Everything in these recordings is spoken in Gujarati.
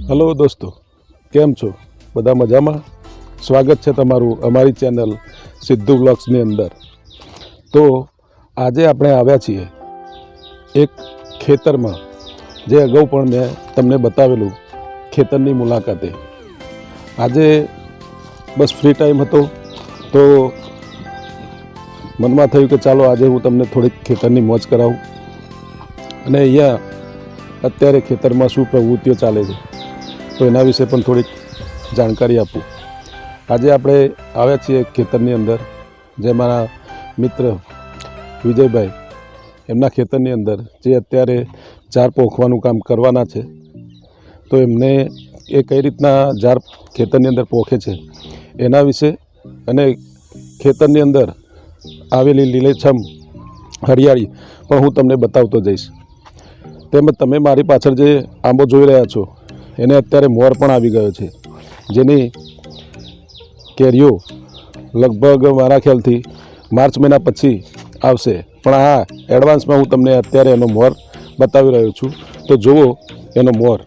हेलो दोस्तों, केम छो? बधा मजामां? स्वागत है तमारू अमारी चेनल सिद्धू व्लॉग्सनी अंदर। तो आजे आपणे आव्या छीए एक खेतरमां, जे अगाऊ पण मैं तमने बतावेलुं खेतरनी मुलाकाते। आजे बस फ्री टाइम हतो तो मनमा थयुं के चालो आजे हूँ तमने थोड़ी खेतरनी मौज करावुं अने अहींया अत्यारे खेतरमां शुं प्रवृत्तिओ चाले छे तो एना विषे पण थोड़ी जानकारी आपूँ। आज आपणे आव्या छीए खेतरनी अंदर, जे मारा मित्र विजयभाई एमना खेतरनी अंदर जे अत्यारे जार पोखवानुं काम करवाना छे, तो एमने ए कई रीतना जार खेतरनी अंदर पोखे छे एना विषे अने खेतरनी अंदर आवेली लीलेछम हरियाળી पण हूँ तमने बतावतो जईश। तेमज तमे मारी पाछळ जे आंबो जोई रह्या छो एने अत्यारे मोर पण आवी गयो छे, जेनी केरीओ लगभग मारा ख्यालथी मार्च महीना पछी आवशे, पण आ एडवांस में हूँ तमने अत्यारे एनो मोर बतावी रह्यो छुं। तो जुओ एनो मोर।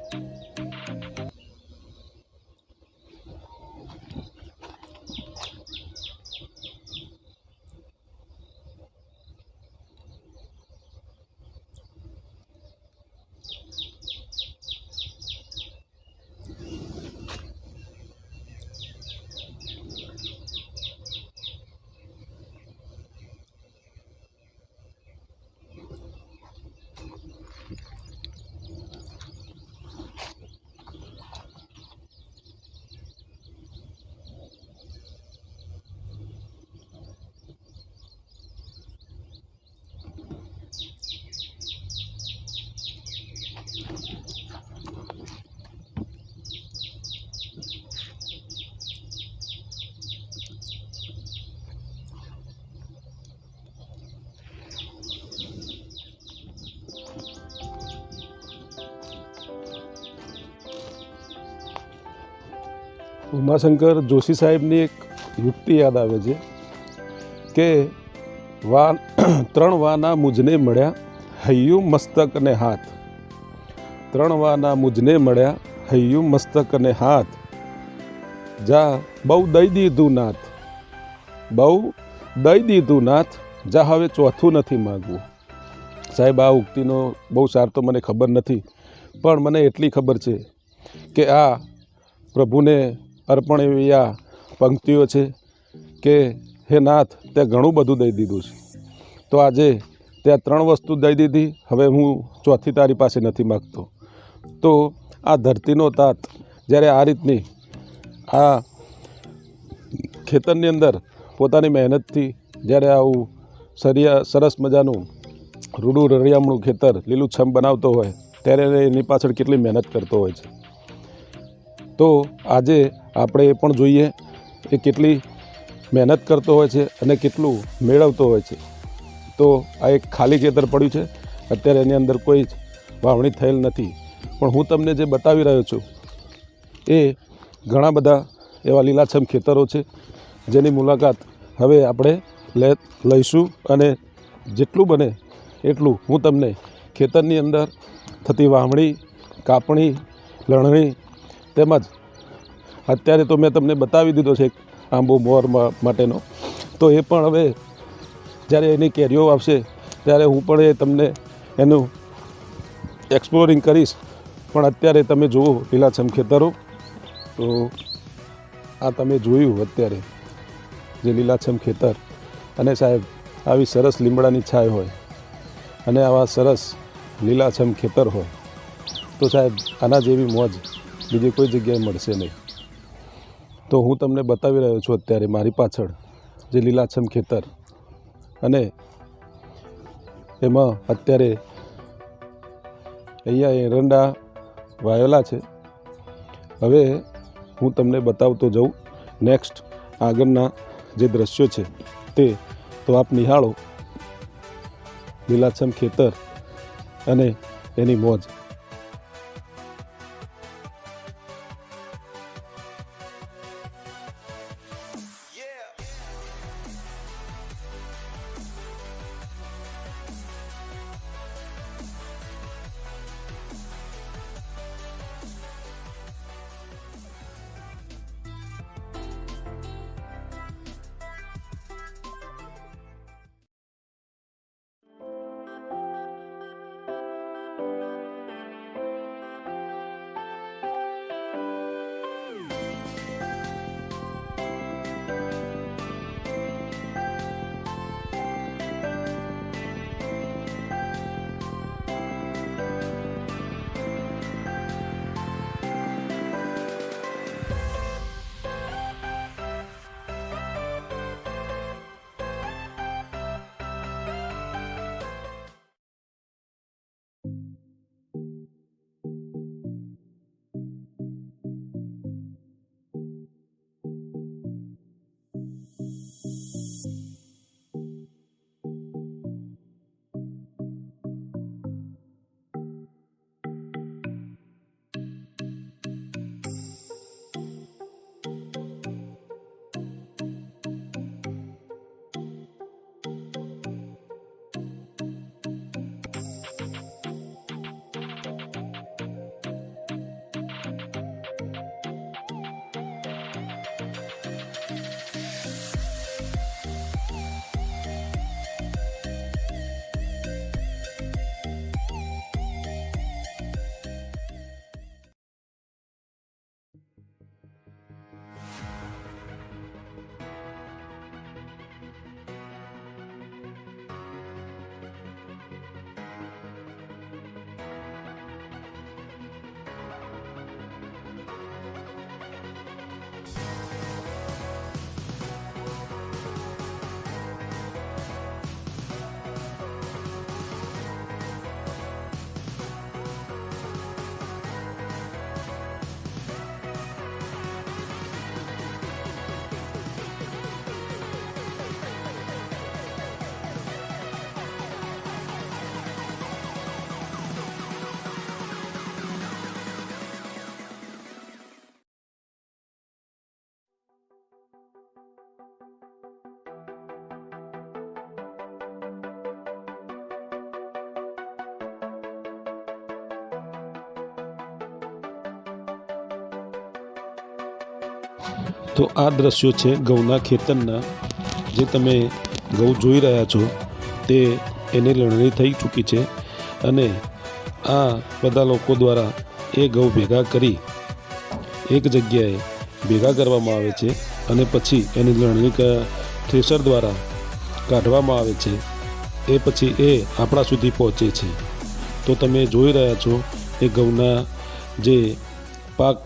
उमाशंकर जोशी साहेबनी एक युक्ति याद आवे छे के त्रण वाना मुझने मळ्या हૈયું मस्तक ने हाथ। त्रण वाना मुझने मळ्या हૈયું मस्तक ने हाथ, जा बहु दई दीधुं नाथ, बहु दई दीधुं नाथ, जा हवे चौथुं नथी मागवुं। साहेब आ उक्तिनो बहु सार तो मने खबर नथी, पण मने एटली खबर छे के आ प्रभुने अर्पण एवी आ पंक्तिओ छे के हे नाथ ते घणुं बधुं दई दीधुं छे, तो आजे ते त्रण वस्तु दई दीधी, हवे हूँ चौथी तारी पासे नथी मागतो। तो आ धरतीनो तात ज्यारे आ रीतनी आ खेतरनी अंदर पोतानी मेहनतथी ज्यारे आवुं सरस मजानुं रूडुं रळियामणुं खेतर लीलुंछम बनावतो होय त्यारे एनी पाछळ केटली मेहनत करतो होय छे। तो आजे આપણે એ પણ જોઈએ એ કેટલી મહેનત કરતો હોય છે અને કેટલું મેળવતો હોય છે। તો આ એક ખાલી ખેતર પડ્યું છે, અત્યારે એની અંદર કોઈ જ વાવણી થયેલ નથી, પણ હું તમને જે બતાવી રહ્યો છું એ ઘણા બધા એવા લીલાછમ ખેતરો છે જેની મુલાકાત હવે આપણે લઈશું અને જેટલું બને એટલું હું તમને ખેતરની અંદર થતી વાવણી, કાપણી, લણણી તેમજ અત્યારે તો મેં તમને બતાવી દીધો છે આંબો મોર માટેનો, તો એ પણ હવે જ્યારે એની કેરીઓ આવશે ત્યારે હું પણ એ તમને એનું એક્સપ્લોરિંગ કરીશ। પણ અત્યારે તમે જુઓ લીલાછમ ખેતરો, તો આ તમે જોયું અત્યારે જે લીલાછમ ખેતર, અને સાહેબ આવી સરસ લીમડાની છાય હોય અને આવા સરસ લીલાછમ ખેતર હોય તો સાહેબ આના જેવી મોજ બીજી કોઈ જગ્યાએ મળશે નહીં। તો હું તમને બતાવી રહ્યો છું અત્યારે મારી પાછળ જે લીલાછમ ખેતર, અને એમાં અત્યારે અહીંયા એરંડા વાવેલા છે। હવે હું તમને બતાવતો જાઉં નેક્સ્ટ આગળના જે દ્રશ્યો છે તે, તો આપ નિહાળો લીલાછમ ખેતર અને એની મોજ। તો આ દ્રશ્યો છે ઘઉંના ખેતરના, જે તમે ઘઉં જોઈ રહ્યા છો તે એની લણણી થઈ ચૂકી છે અને આ બધા લોકો દ્વારા એ ઘઉં ભેગા કરી એક જગ્યાએ ભેગા કરવામાં આવે છે અને પછી એની લણણી થ્રેશર દ્વારા કાઢવામાં આવે છે. એ પછી એ આપણા સુધી પહોંચે છે. તો તમે જોઈ રહ્યા છો એ ઘઉંના જે પાક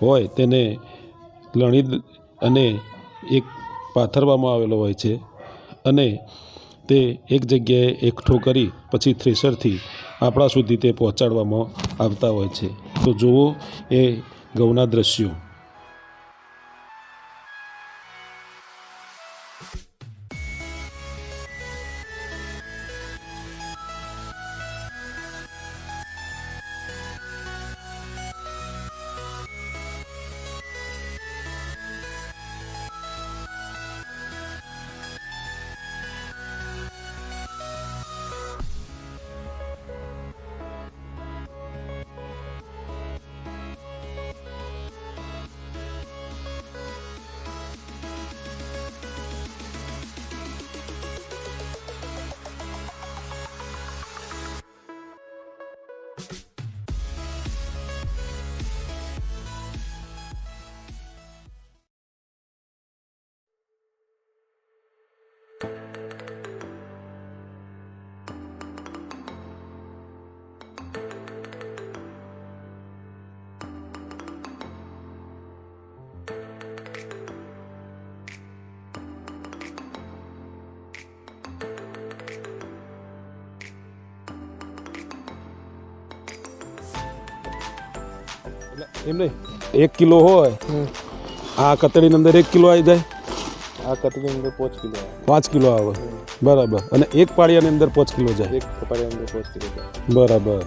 હોય તેને લણી અને એક પાથરવામાં આવેલો હોય છે અને તે એક જગ્યાએ એકઠો કરી પછી થ્રેશરથી આપણા સુધી તે પહોંચાડવામાં આવતા હોય છે. તો જુઓ એ ઘઉંના દ્રશ્યો. એમ નહીં, 1 કિલો હોય આ કતરીની અંદર 1 કિલો આવી જાય, આ કટની અંદર 5 કિલો આવે. 5 કિલો આવે, બરાબર. અને એક પાળિયાની અંદર 5 કિલો જાય, એક કપાળિયાની અંદર 5 કિલો જાય. બરાબર.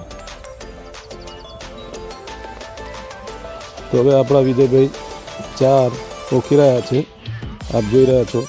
તો હવે આપણા વિજયભાઈ 4 ઓખી રહ્યા છે, આપ જોઈ રહ્યા છો.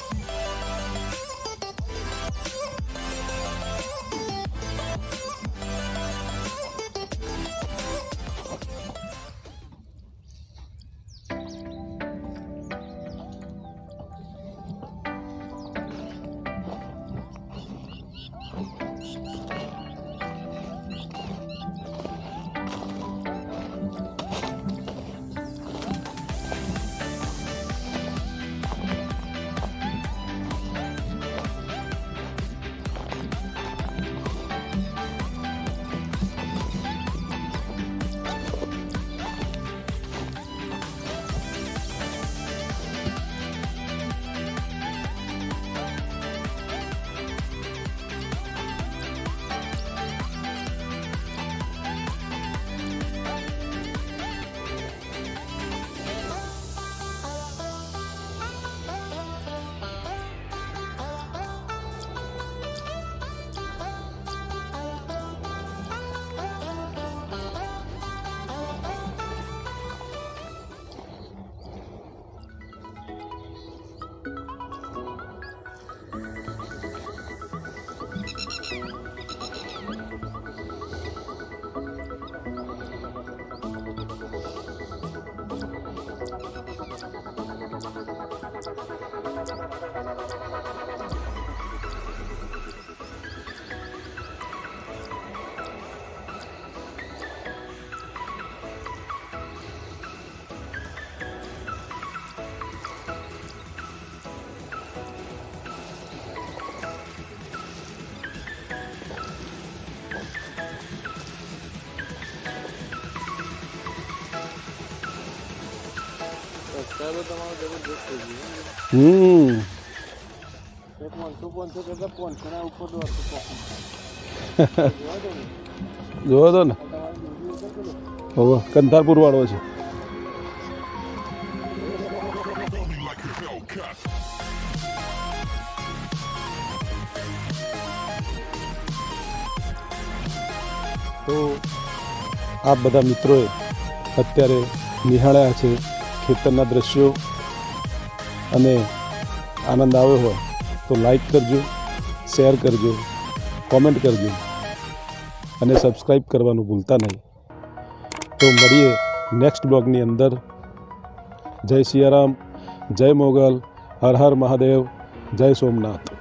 સબસ્ક્રાઈબર તમારો જબરદસ્ત થઈ ગયો. એક 500 કરતા 500 ના ઉપર તો જોવો તો ને, હવે કંથારપુર વાળો છે. તો આ બધા મિત્રોએ અત્યારે નિહાળ્યા છે ખેતરના દ્રશ્યો, અને આનંદ આવ્યો હોય તો લાઈક કરજો, શેર કરજો, કોમેન્ટ કરજો અને સબસ્ક્રાઈબ કરવાનું ભૂલતા નહીં. તો મળીએ નેક્સ્ટ બ્લોગની અંદર. જય સિયારામ. જય મોગલ, હર હર મહાદેવ, જય સોમનાથ.